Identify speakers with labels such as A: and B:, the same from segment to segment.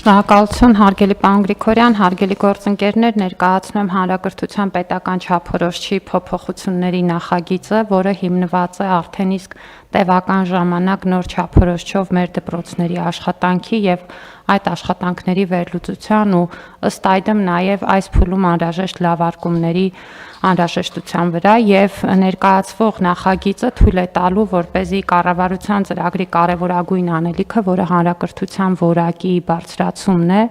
A: Շնորհակալություն, հարգելի պարոն Գրիգորյան, հարգելի գործընկերներ, ներկայացնում եմ Հանրակրթության պետական չափորոշիչի փոփոխությունների նախագիծը, որը հիմնված է արդեն իսկ տևական ժամանակ նոր չափորոշիչով մեր դպրոցների աշխատանքի եւ այդ աշխատանքների վերլուծության ու ըստ այդմ նաեւ այս փուլում անհրաժեշտ լավարկումների անհրաժեշտության վրա եւ ներկայացվող նախագիծը թույլ է տալու, որպեսզի կառավարության ծրագրի կարևորագույն անելիքը, որը հանրակրթության որակի բարձրացումն է,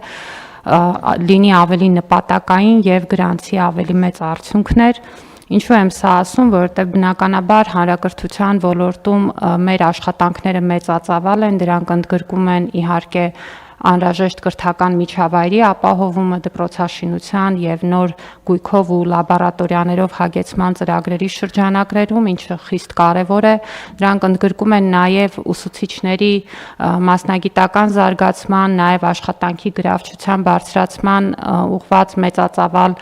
A: լինի ավելի նպատակային եւ գրանցի ավելի մեծ արդյունքներ։ Ինչու եմ սա ասում, որովհետև բնականաբար հանրակրթության ոլորտում մեր աշխատանքները մեծածավալ են, դրանք ընդգրկում են իհարկե անհրաժեշտ կրթական միջավայրի ապահովումը, դպրոցաշինության եւ նոր գույքով ու լաբորատորիաներով հագեցման ծրագրերի շրջանակներում, ինչը խիստ կարեւոր է։ Դրանք ընդգրկում են նաեւ ուսուցիչների մասնագիտական զարգացման, նաեւ աշխատանքի գրավչության բարձրացման ուղղված մեծածավալ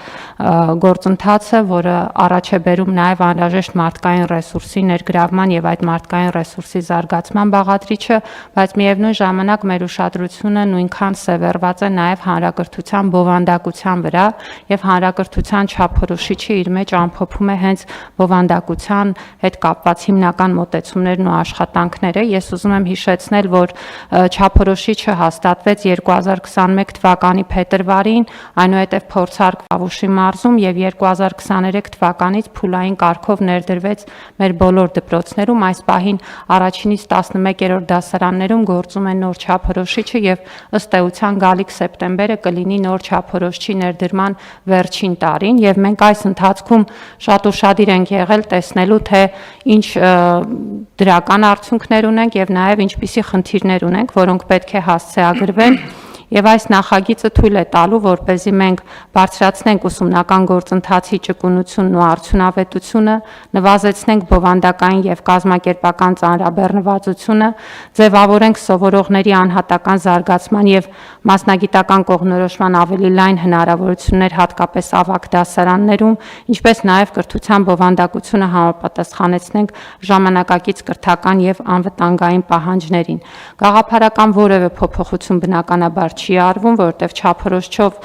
A: գործընթացը, որը առաջ է բերում նաեւ անհրաժեշտ մարդկային ռեսուրսի ներգրավման եւ այդ մարդկային ռեսուրսի զարգացման բաղադրիչը, բայց միևնույն ժամանակ մեր ուշադրությունը նույնքան սևեռված է նաև հանրակրթության բովանդակության վրա եւ հանրակրթության չափորոշիչը իր մեջ ամփոփում է հենց բովանդակության հետ կապված հիմնական մոտեցումներն ու աշխատանքները։ Ես ուզում եմ հիշեցնել, որ չափորոշիչը հաստատվեց 2021 թվականի փետրվարին, այնուհետև փորձարկ Վավուշի մարզում եւ 2023 թվականից փուլային կարգով ներդրվեց մեր բոլոր դպրոցներում։ Այս պահին առաջինից 11-րդ դասարաններում գործում է նոր չափորոշիչը եւ ըստ էության գալիք սեպտեմբերը կլինի նոր չափորոշիչի ներդրման վերջին տարին եւ մենք այս ընթացքում շատ ուշադիր ենք եղել տեսնելու թե ինչ դրական արդյունքներ ունենք եւ նաեւ ինչպիսի խնդիրներ ունենք, որոնք պետք է հասցեագրվեն։ Եվ այս նախագիծը թույլ է տալու, որպեսզի մենք բարձրացնենք ուսումնական գործընթացի ճկունությունն ու արդյունավետությունը, նվազեցնենք բովանդակային եւ կազմակերպական ծանրաբեռնվածությունը, ձևավորենք սովորողների անհատական զարգացման եւ մասնագիտական կողմնորոշման ավելի լայն հնարավորություններ, հատկապես ավագ դասարաններում, ինչպես նաեւ կրթության բովանդակությունը համապատասխանեցնենք ժամանակակից կրթական եւ անվտանգային պահանջներին։ Գաղափարական որևէ փոփոխություն բնականաբար չի արվում, որովհետև չափորոշիչով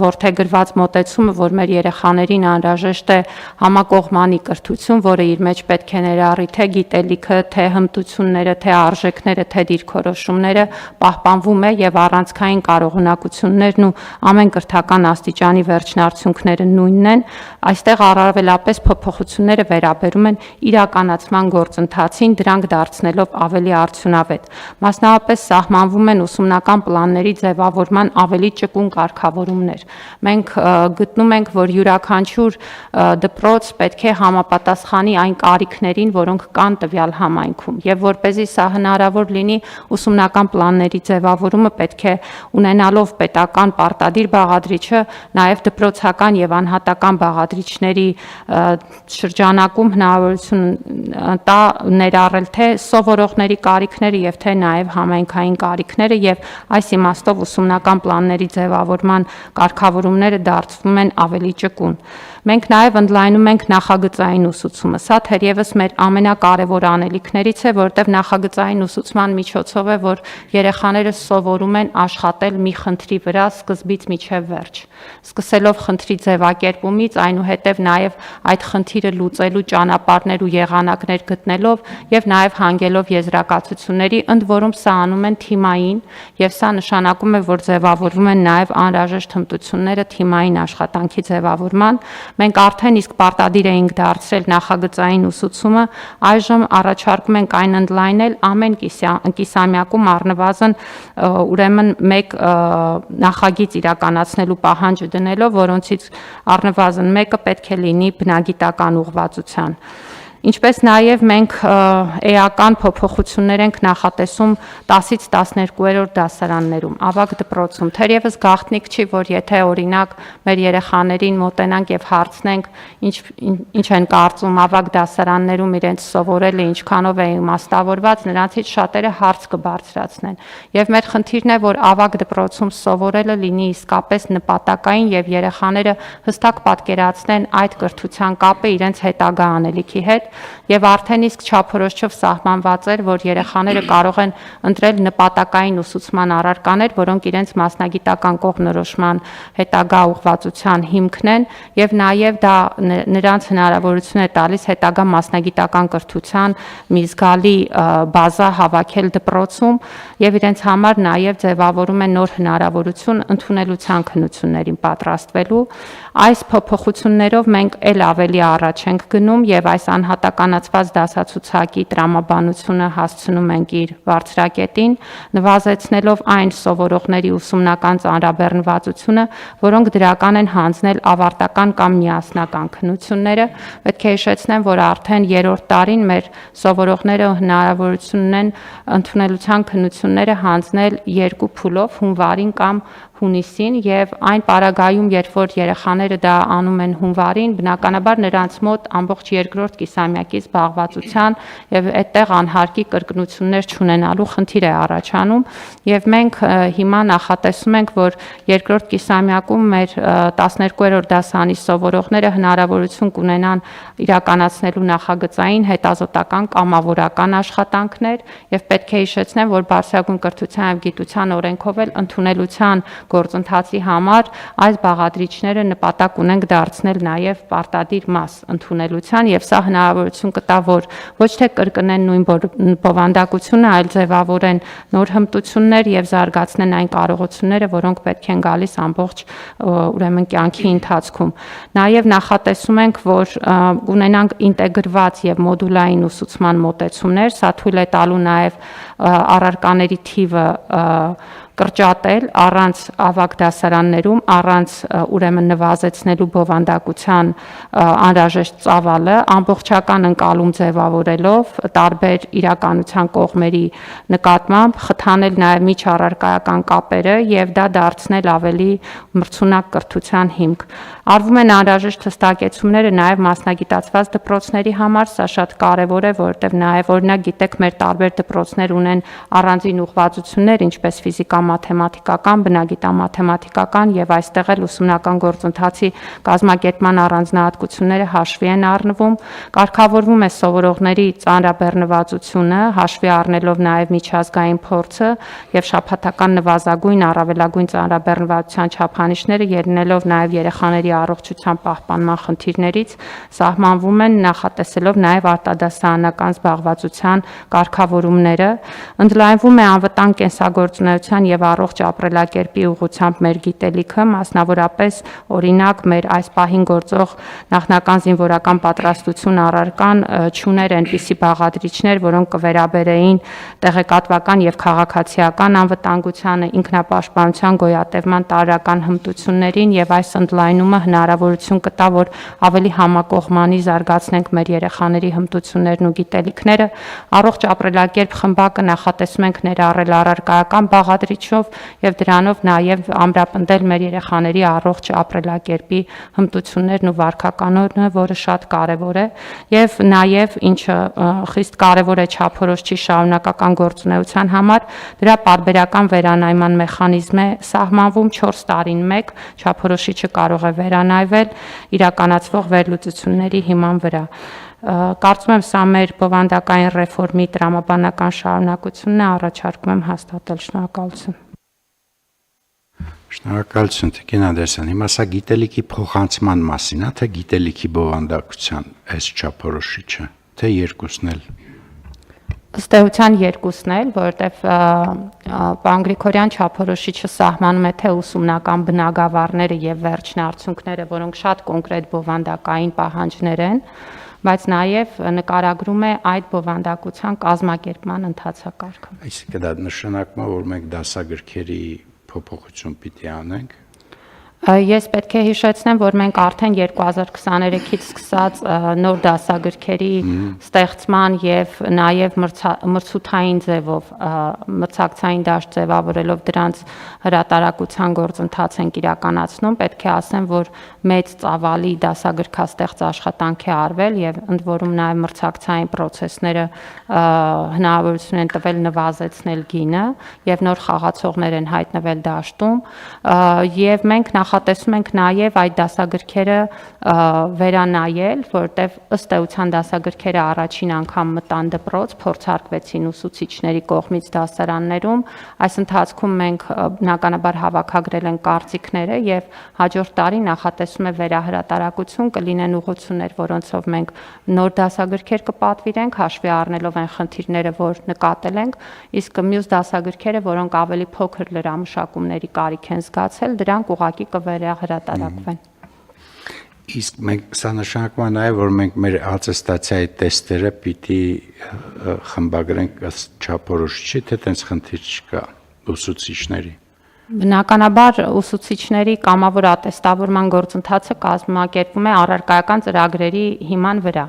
A: որդեգրված մոտեցումը, որ մեր երեխաներին անհրաժեշտ է համակողմանի կրթություն, որը իր մեջ պետք է ներառի թե գիտելիքը, թե հմտությունները, թե արժեքները, թե դիրքորոշումները, պահպանվում է եւ առանցքային կարողունակություններն ու ամեն կրթական աստիճանի վերջնարդյունքները նույնն են։ Այստեղ առավելապես փոփոխությունները վերաբերում են իրականացման գործընթացին, դրանք դարձնելով ավելի արդյունավետ։ Մասնավորապես սահմանվում են ուսումնական պլանների ձևավորման ավելի ճկուն կարգավորումներ։ Մենք գտնում ենք, որ յուրաքանչյուր դպրոց պետք է համապատասխանի այն կարիքներին, որոնք կան տվյալ համայնքում, եւ որպեսզի սա հնարավոր լինի, ուսումնական պլանների ձևավորումը պետք է ունենալով պետական պարտադիր բաղադրիչը, նաեւ դպրոցական եւ անհատական բաղադրիչների շրջանակում հնարավորություն տա ներառել թե սովորողների կարիքները եւ թե նաեւ համայնքային կարիքները եւ այս իմաստով ուսումնական պլանների ձևավորման կարգավորումները դարձվում են ավելի ճկուն։ Մենք նաև ընդլայնում ենք նախագծային ուսուցումը։ Սա թերևս մեր ամենակարևոր անելիքներից է, որտեղ նախագծային ուսուցման միջոցով է, որ երեխաները սովորում են աշխատել մի խնդրի վրա սկզբից մինչև վերջ։ Սկսելով խնդրի ձևակերպումից, այնուհետև նաև այդ խնդիրը լուծելու ճանապարհներ ու եղանակներ գտնելով եւ նաև հանգելով եզրակացությունների, ընդ որում սա անում են թիմային եւ սա նշանակում է, որ ձևավորվում են նաև անհրաժեշտ հմտությունները թիմային աշխատանքի ձևավորման։ Մենք արդեն իսկ պարտադիր էինք դարձրել նախագծային ուսուցումը, այժմ առաջարկում ենք այն ընդլայնել ամեն կիսամյակում առնվազն ուրեմն մեկ նախագիծ իրականացնելու պահանջը դնելով, որոնցից առնվազն մեկը պետք է լինի բնագիտական ուղղվածության։ Ինչպես նաև մենք էական փոփոխություններ ենք նախատեսում 10-ից 12-րդ դասարաններում, ավագ դպրոցում։ Թերևս գաղտնիք չի, որ եթե օրինակ մեր երեխաներին մոտենանք եւ հարցնենք, ինչ են կարծում ավագ դասարաններում իրենց սովորելը ինչքանով է իմաստավորված, նրանցից շատերը հարց կբարձրացնեն։ Եվ մեր խնդիրն է, որ ավագ դպրոցում սովորելը լինի իսկապես նպատակային եւ երեխաները հստակ պատկերացնեն այդ կրթության կապը իրենց հետագա անելիքի հետ, եւ արդեն իսկ չափորոշիչով սահմանված էր, որ երեխաները կարող են ընտրել նպատակային ուսուցման առարկաներ, որոնք իրենց մասնագիտական կողմնորոշման հետագա ուղղվածության հիմքն են եւ նաեւ դա նրանց հնարավորություն է տալիս հետագա մասնագիտական կրթության մի զգալի բազա հավաքել դպրոցում եւ իրենց համար նաեւ ձևավորում է նոր հնարավորություն ընդունելության քննություններին պատրաստվելու այս փոփոխություններով մենք ել ավելի առաջ ենք գնում եւ այս անհատականացված դասացուցակի տրամաբանությունը հասցնում ենք իր բարձրակետին, նվազեցնելով այն սովորողների ուսումնական ծանրաբեռնվածությունը, որոնք դրական են հանձնել ավարտական կամ միասնական քննությունները։ Պետք է հիշեցնեմ, որ արդեն 3-րդ տարին մեր սովորողները հնարավորություն ունեն ընդունելության քննությունները հանձնել 2 փուլով՝ հունվարին կամ հունիսին եւ այն պարագայում, երբ որ երեխաները դա անում են հունվարին, բնականաբար նրանց մոտ ամբողջ երկրորդ կիսամյակի զբաղվածության եւ այդտեղ անհարկի կրկնություններ չունենալու խնդիր է առաջանում եւ մենք հիմա նախատեսում ենք, որ երկրորդ կիսամյակում մեր 12-րդ դասանի սովորողները հնարավորություն կունենան իրականացնելու նախագծային հետազոտական կամավորական աշխատանքներ եւ պետք է հիշեցնեմ, որ Բարձրագույն կրթության եւ գիտության օրենքով էլ ընդունելության գործընթացի համար այս բաղադրիչները նպատակ ունենք դարձնել նաև պարտադիր մաս ընդունելության եւ սա հնարավորություն կտա, որ ոչ թե կրկնեն նույն բովանդակությունը, այլ ձևավորեն նոր հմտություններ եւ զարգացնեն այն կարողությունները, որոնք պետք են գալիս ամբողջ ուրեմն կյանքի ընթացքում։ Նաև նախատեսում ենք, որ ունենանք ինտեգրված եւ մոդուլային ուսուցման մոտեցումներ, սա թույլ է տալու նաև առարկաների թիվը կրճատել առանց ավագ դասարաններում, առանց ուրեմն նվազեցնելու բովանդակության անհրաժեշտ ծավալը, ամբողջական ընկալում ձևավորելով տարբեր իրականության կողմերի նկատմամբ, խթանել նաև միջառարկայական կապերը եւ դա դարձնել ավելի մրցունակ կրթության հիմք։ Արվում են անհրաժեշտ հստակեցումները նաև մասնագիտացված դպրոցների համար, սա շատ կարևոր է, որովհետև նաև օրինակ գիտեք, մեր տարբեր դպրոցներ ունեն առանձին ուղղվածություններ, ինչպես ֆիզիկա-մաթեմատիկական, բնագիտա-մաթեմատիկական եւ այստեղ էլ ուսումնական գործընթացի կազմակերպման առանձնահատկությունները հաշվի են առնվում, կարգավորվում է սովորողների ծանրաբեռնվածությունը, հաշվի առնելով նաև միջազգային փորձը եւ շաբաթական նվազագույն, առավելագույն ծանրաբեռնվածության չափանիշները ելնելով նաև երեխաների առողջության պահպանման խնդիրներից սահմանվում են նախատեսելով նաև արտադասարանական զբաղվածության կարգավորումները, ընդլայնվում է անվտանգ կենսագործունեության եւ առողջ ապրելակերպի ուղղությամբ մեր գիտելիքը, մասնավորապես օրինակ մեր այս պահին գործող նախնական զինվորական պատրաստություն առարկան չուներ այնպիսի բաղադրիչներ, որոնք կվերաբերեին տեղեկատվական եւ քաղաքացիական անվտանգությանը, ինքնապաշտպանության գոյատևման տարրական հմտություններին եւ այս ընդլայնումը հնարավորություն կտա, որ ավելի համակողմանի զարգացնենք մեր երեխաների հմտություններն ու գիտելիքները, առողջ ապրելակերպ խմբակը նախատեսում ենք ներառել առարկայական բաղադրիչով եւ դրանով նաեւ ամրապնդել մեր երեխաների առողջ ապրելակերպի հմտություններն ու վարքականոնը, որը շատ կարեւոր է եւ նաեւ ինչը խիստ կարեւոր է չափորոշիչի շարունակական գործունեության համար, դրա պարբերական վերանայման մեխանիզմ է սահմանվում 4 տարին մեկ, չափորոշիչը կարող է վերանայվել իրականացվող վերլուծությունների հիման վրա։ Կարծում եմ սա մեր բովանդակային ռեֆորմի տրամաբանական շարունակությունն է, առաջարկում եմ հաստատել, շնորհակալություն։
B: Շնորհակալություն Տիկին Անդրեասյան, հիմա սա գիտելիքի փոխանցման մասին է, թե գիտելիքի բովանդակության այս չափորոշիչը, թե երկուսն էլ։
A: Ըստ էության երկուսն էլ, որովհետև պարոն Գրիգորյան չափորոշիչը սահմանում է թե ուսումնական բնագավառները եւ վերջնարդյունքները, որոնք շատ կոնկրետ բովանդակային պահանջներ են, բայց նաեւ նկարագրում է այդ բովանդակության կազմակերպման ընթացակարգը։
B: Այսինքն դա նշանակում է, որ մենք դասագրքերի փոփոխություն պիտի անենք։
A: Ես պետք է հիշեցնեմ, որ մենք արդեն 2023-ից սկսած նոր դասագրքերի ստեղծման եւ նաեւ մրցութային ձևով մրցակցային դաշտ ձևավորելով դրանց հրատարակության գործընթաց ենք իրականացնում, պետք է ասեմ, որ մեծ ծավալի դասագրքաստեղծ աշխատանք է արվել եւ ընդ որում նաեւ մրցակցային process-ները հնարավորություն են տվել նվազեցնել գինը եւ նոր խաղացողներ են հայտնվել դաշտում եւ մենք նախատեսում ենք նաև այդ դասագրքերը վերանայել, որտեղ ըստ էության դասագրքերը առաջին անգամ մտան դպրոց, փորձարկվեցին ուսուցիչների կողմից դասարաններում, այս ընթացքում մենք բնականաբար հավաքագրել ենք կարծիքները եւ հաջորդ տարի նախատեսում է վերահրատարակություն, կլինեն ուղղություններ, որոնցով մենք նոր դասագրքեր կպատվիրենք, հաշվի առնելով այն խնդիրները, որ նկատել ենք, իսկ մյուս դասագրքերը, որոնք ավելի փոքր լրամշակումների կարիք են զգացել, դրանք ուղղակի կվերահրատարակվեն։
B: Իսկ մենք սա նշանակում է նաև, որ մենք մեր ատեստացիայի տեստերը պիտի խմբագրենք ըստ չափորոշիչի, թե տենց խնդիր չկա ուսուցիչների։
A: Բնականաբար ուսուցիչների կամավոր ատեստավորման գործընթացը կազմակերպվում է առարկայական ծրագրերի հիման վրա։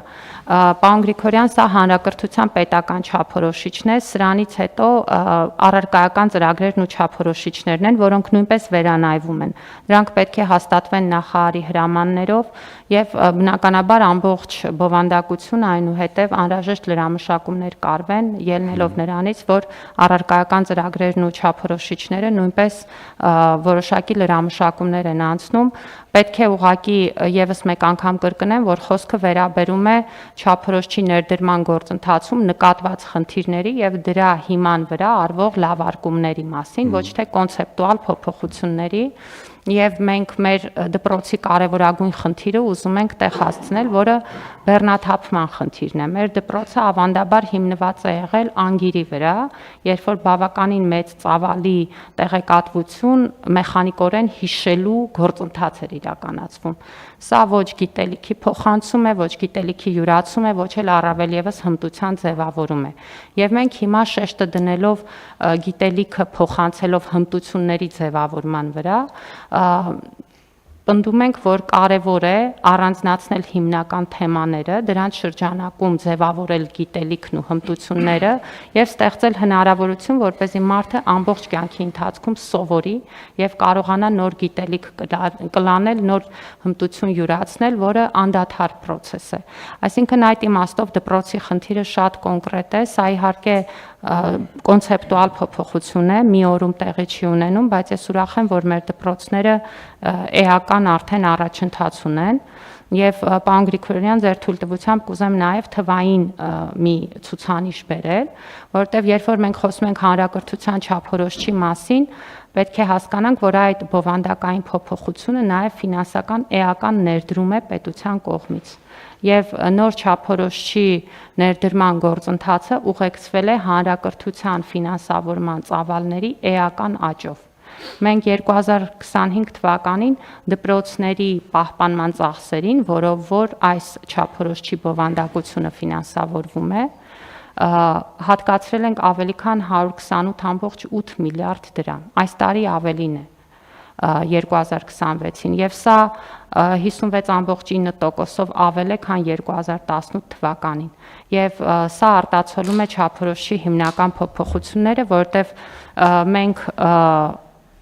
A: Պարոն Գրիգորյան, սա հանրակրթության պետական չափորոշիչն է, սրանից հետո առարկայական ծրագրերն ու չափորոշիչներն են, որոնք նույնպես վերանայվում են։ Դրանք պետք է հաստատվեն նախարարի հրամաններով եւ բնականաբար ամբողջ բովանդակությունը այնուհետև անհրաժեշտ լրամշակումներ կարվեն, ելնելով նրանից, որ առարկայական ծրագրերն ու չափորոշիչները նույնպես որոշակի լրամշակումներ են անցնում, պետք է ուղղակի եւս մեկ անգամ կրկնեմ, որ խոսքը վերաբերում է չափորոշիչի ներդրման գործընթացում նկատված խնդիրների եւ դրա հիման վրա արվող լավարկումների մասին, ոչ թե կոնցեպտուալ փոփոխությունների, եւ մենք մեր դպրոցի կարևորագույն խնդիրը ուզում ենք տեղ հասցնել, որը բեռնաթափման խնդիրն է։ Մեր դպրոցը ավանդաբար հիմնված է եղել անգիրի վրա, երբ որ բավականին մեծ ծավալի տեղեկատվություն մեխանիկորեն հիշելու գործընթաց էր իրականացվում։ Սա ոչ գիտելիքի փոխանցում է, ոչ գիտելիքի յուրացում է, ոչ էլ առավել եւս հմտության ձևավորում է։ Եվ մենք հիմա շեշտը դնելով գիտելիքը փոխանցելով հմտությունների ձևավորման վրա, պնդում ենք, որ կարևոր է առանձնացնել հիմնական թեմաները, դրանց շրջանակում ձևավորել գիտելիքն ու հմտությունները եւ ստեղծել հնարավորություն, որպեսզի մարդը ամբողջ կյանքի ընթացքում սովորի եւ կարողանա նոր գիտելիք կլանել, նոր հմտություն յուրացնել, որը անդադար process է։ Այսինքն այդ իմաստով դպրոցի խնդիրը շատ կոնկրետ է, սա իհարկե կոնցեպտուալ փոփոխություն է, մի օրում տեղի չի ունենում, բայց ես ուրախ եմ, որ մեր դպրոցները էական արդեն առաջընթաց ունեն եւ պարոն Գրիգորյան, ձեր թույլտվությամբ կուզեմ նաեւ թվային մի ցուցանիշ բերել, որովհետեւ երբ որ մենք խոսում ենք հանրակրթության չափորոշիչի մասին, պետք է հասկանանք, որ այդ բովանդակային փոփոխությունը նաեւ ֆինանսական էական ներդրում է պետության կողմից։ Եվ նոր չափորոշիչի ներդրման գործընթացը ուղեկցվել է հանրակրթության ֆինանսավորման ծավալների էական աճով։ Մենք 2025 թվականին դպրոցների պահպանման ծախսերին, որով որ այս չափորոշիչի բովանդակությունը ֆինանսավորվում է, հատկացրել ենք ավելի քան 128.8 միլիարդ դրամ։ Այս տարի ավելին է 2026-ին եւ սա 56.9%-ով ավել է, քան 2018 թվականին։ Եվ սա արտացոլում է չափորոշիչի հիմնական փոփոխությունները, որտեղ մենք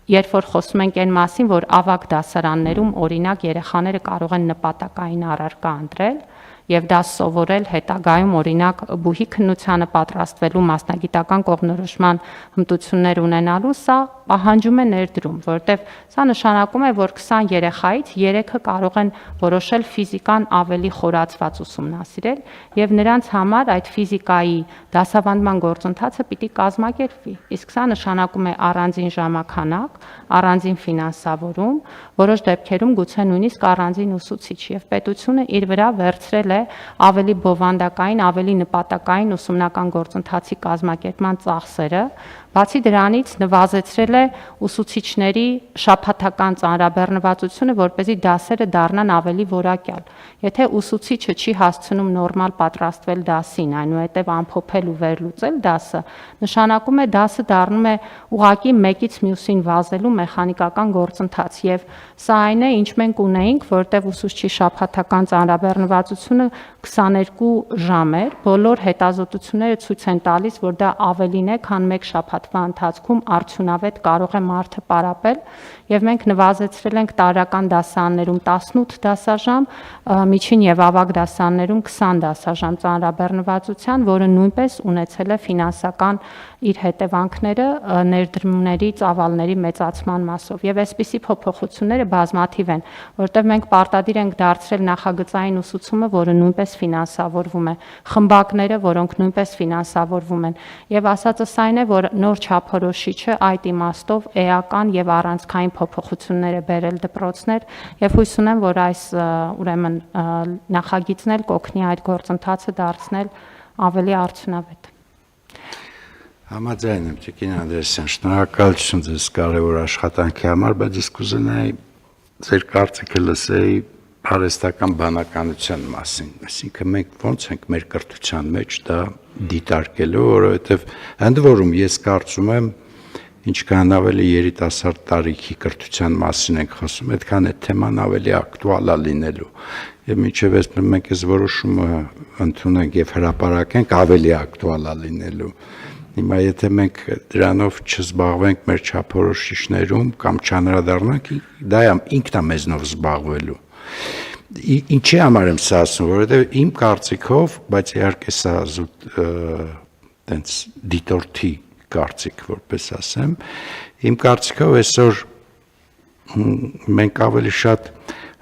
A: երբ որ խոսում ենք այն մասին, որ ավագ դասարաններում օրինակ երեխաները կարող են նպատակային առարկա ընտրել եւ դա սովորել հետագայում օրինակ բուհի քննությանը պատրաստվելու մասնագիտական կողմնորոշման հմտություններ ունենալու, սա պահանջում է ներդրում, որտեղ սա նշանակում է, որ 20 երեխայից 3-ը կարող են որոշել ֆիզիկան ավելի խորացված ուսումնասիրել եւ նրանց համար այդ ֆիզիկայի դասավանդման գործընթացը պիտի կազմակերպվի։ Իսկ սա նշանակում է առանձին ժամանակ, առանձին ֆինանսավորում, որոշ դեպքերում գուցե նույնիսկ առանձին ուսուցիչ եւ պետությունը իր վրա վերցրել է ավելի բովանդակային, ավելի նպատակային ուսումնական գործընթացի կազմակերպման ծախսերը, բացի դրանից նվազեցրել է ուսուցիչների շաբաթական ծանրաբեռնվածությունը, որպեսզի դասերը դառնան ավելի որակյալ։ Եթե ուսուցիչը չի հասցնում նորմալ պատրաստվել դասին, այնուհետև ամփոփել ու վերլուծել դասը, նշանակում է դասը դառնում է ուղղակի մեկից մյուսին վազելու մեխանիկական գործընթաց եւ սա այն է, ինչ մենք ունեինք, որտեղ ուսուցչի շաբաթական ծանրաբեռնվածությունը 22 ժամ էր, բոլոր հետազոտությունները ցույց են տալիս, որ դա ավելին է, քան մեկ շաբաթվա ընթացքում արդյունավետ կարող է մարդը պարապել եւ մենք նվազեցրել ենք տարրական դասարաններում 18 դասաժամ, միջին եւ ավագ դասարաններում 20 դասաժամ ծանրաբեռնվածության, որը նույնպես ունեցել է ֆինանսական իր հետևանքները ներդրումների ծավալների մեծացման մասով եւ այսպիսի փոփոխությունները բազմաթիվ են, որտեղ մենք պարտադիր ենք դարձրել նախագծային ուսուցումը, որը նույնպես ֆինանսավորվում է, խմբակները, որոնք նույնպես ֆինանսավորվում են, եւ ասածս այն է, որ նոր չափորոշիչը այդ իմաստով էական եւ առանցքային փոփոխություններ է բերել դպրոցներ եւ հույս ունեմ, որ այս ուրեմն նախագիծն էլ կօգնի այդ գործընթացը դարձնել ավելի արդյունավետ։
B: Համաձայն եմ, Տիկին Անդրեասյան, շնորհակալություն ձեզ կարևոր աշխատանքի համար, բայց ես կուզենայի ձեր կարծիքը լսեի արհեստական բանականության մասին, այսինքն մենք ոնց ենք մեր կրթության մեջ դա դիտարկելու, որովհետև ընդ որում ես կարծում եմ, ինչքան ավելի երիտասարդ տարիքի կրթության մասին ենք խոսում, այդքան այդ թեման ավելի ակտուալ է լինելու։ Եվ մինչև այս մենք այս որոշումը ընդունենք եւ հրապարակենք, ավելի ակտուալ է լինելու։ Հիմա եթե մենք դրանով չզբաղվենք մեր չափորոշիչներում կամ չանդրադառնանք, դա ինքն է մեզնով զբաղվելու։ Ինչի համար եմ սա ասում, որովհետև իմ կարծիքով, բայց իհարկե սա տենց դիտորդի կարծիք, որպես ասեմ, իմ կարծիքով այսօր մենք ավելի շատ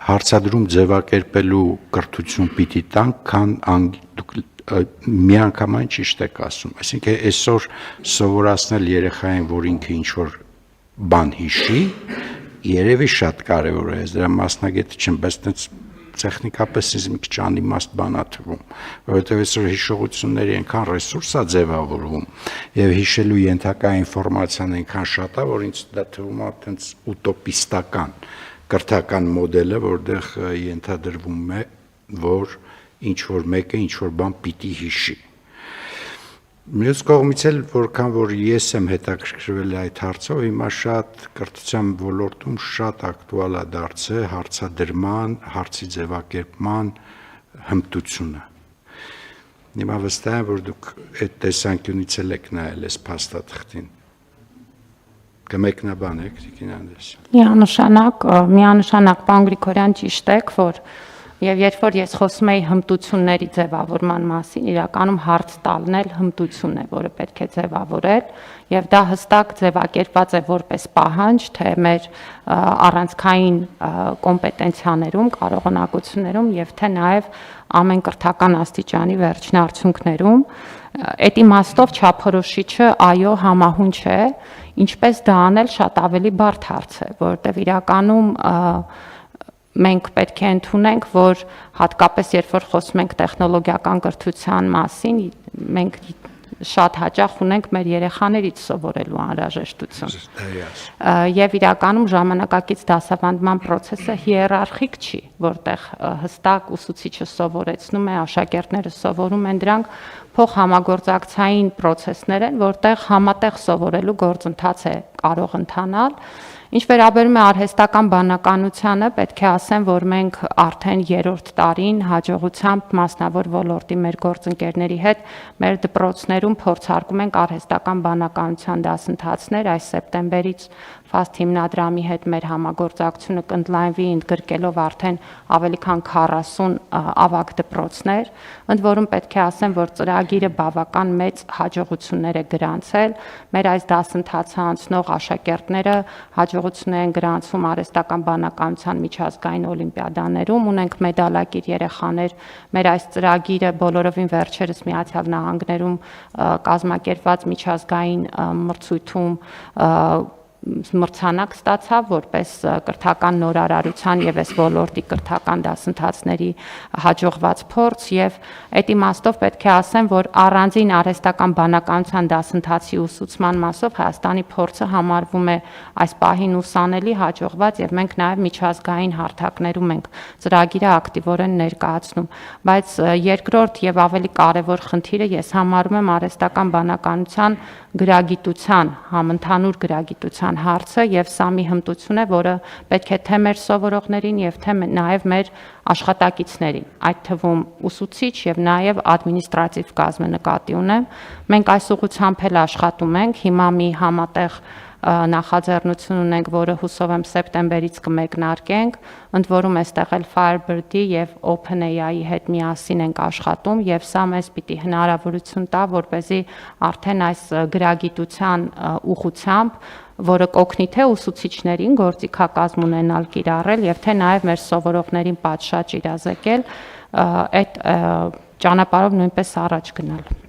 B: հարցադրում ձևակերպելու կրթություն պիտի տանք, քան դուք միանգամայն ճիշտ եք ասում, այսինքն այսօր սովորացնել երեխային, որ ինքը ինչ-որ բան հիշի, երևի շատ կարևոր է, դրա մասնագետը չեմ, բայց այդպես տեխնիկապես ինձ մի քիչ անիմաստ բան է թվում, որովհետև այսօր հիշողությունների այնքան ռեսուրս է ձևավորվում եւ հիշելու ենթակա ինֆորմացիան այնքան շատ է, որ ինձ դա թվում է այդպես ուտոպիստական կրթական մոդելը, որտեղ ենթադրվում է, որ ինչ որ մեկը ինչ որ բան պիտի հիշի։ Մյուս կողմից էլ որքան որ ես եմ հետաքրքրվել այդ հարցով, հիմա շատ կրթության ոլորտում շատ ակտուալ է դարձել հարցադրման, հարցի ձևակերպման հմտությունը։ Հիմա վստահ եմ, որ դուք այդ տեսանկյունից էլ եք նայել այս փաստաթղթին։ Կմեկնաբանեք, Տիկին Անդրեասյան։
A: Միանշանակ պարոն Գրիգորյան ճիշտ եք, որ եւ երբ որ ես խոսում եի հմտությունների ձևավորման մասին, իրականում հարց տալն էլ հմտություն է, որը պետք է ձևավորել, եւ դա հստակ ձևակերպված է որպես պահանջ, թե մեր առանցքային կոմպետենցիաներում, կարողունակություններում եւ թե նաեւ ամեն կրթական աստիճանի վերջնարդյունքներում, այդ իմաստով չափորոշիչը այո համահունչ է, ինչպես դա անել շատ ավելի բարդ հարց է, որովհետեւ իրականում մենք պետք է ընդունենք, որ հատկապես երբ որ խոսում ենք տեխնոլոգիական կրթության մասին, մենք շատ հաճախ ունենք մեր երեխաներից սովորելու անհրաժեշտություն։ Եվ իրականում ժամանակակից դասավանդման process-ը հիերարխիկ չի, որտեղ հստակ ուսուցիչը սովորեցնում է, աշակերտները սովորում են դրանք, փոխհամագործակցային process-ներ են, որտեղ համատեղ սովորելու գործընթաց է կարող ընթանալ։ Ինչ վերաբերում է արհեստական բանականությանը, պետք է ասեմ, որ մենք արդեն 3-րդ տարին հաջողությամբ մասնավոր ոլորտի մեր գործընկերների հետ մեր դպրոցներում փորձարկում ենք արհեստական բանականության դասընթացներ, այս սեպտեմբերից FAST հիմնադրամի հետ մեր համագործակցությունը կընդլայնվի, ընդգրկելով արդեն ավելի քան 40 ավագ դպրոցներ, ընդ որում պետք է ասեմ, որ ծրագիրը բավական մեծ հաջողություններ է գրանցել, մեր այս դասընթացը անցնող աշակերտները հաջողություններ են գրանցում արհեստական բանականության միջազգային օլիմպիադաներում, ունենք մեդալակիր երեխաներ, մեր այս ծրագիրը բոլորովին վերջերս Միացյալ Նահանգներում կազմակերպված միջազգային մրցույթում մրցանակ ստացավ որպես կրթական նորարարության եւ այս ոլորտի կրթական դասընթացների հաջողված փորձ եւ այդ իմաստով պետք է ասեմ, որ առանձին արհեստական բանականության դասընթացի ուսուցման մասով Հայաստանի փորձը համարվում է այս պահին ուսանելի, հաջողված եւ մենք նաեւ միջազգային հարթակներում ենք ծրագիրը ակտիվորեն ներկայացնում, բայց երկրորդ եւ ավելի կարեւոր խնդիրը ես համարում եմ արհեստական բանականության գրագիտության, համընդհանուր գրագիտության հարցը եւ սա մի հմտություն է, որը պետք է թե մեր սովորողներին եւ թե նաեւ մեր աշխատակիցներին, այդ թվում ուսուցիչ եւ նաեւ ադմինիստրատիվ կազմը նկատի ունեմ։ Մենք այս ուղղությամբ էլ աշխատում ենք, հիմա մի համատեղ նախաձեռնություն ունենք, որը հուսով եմ սեպտեմբերից կմեկնարկենք, ընդ որում այստեղ էլ Firebird-ի եւ OpenAI-ի հետ միասին ենք աշխատում եւ սա մեզ պիտի հնարավորություն տա, որպեսզի արդեն այս գրագիտության ուղղությամբ, որը կօգնի թե ուսուցիչներին գործիքակազմ ունենալ կիրառել եւ թե նաեւ մեր սովորողներին պատշաճ իրազեկել, այդ ճանապարհով նույնպես առաջ գնալ։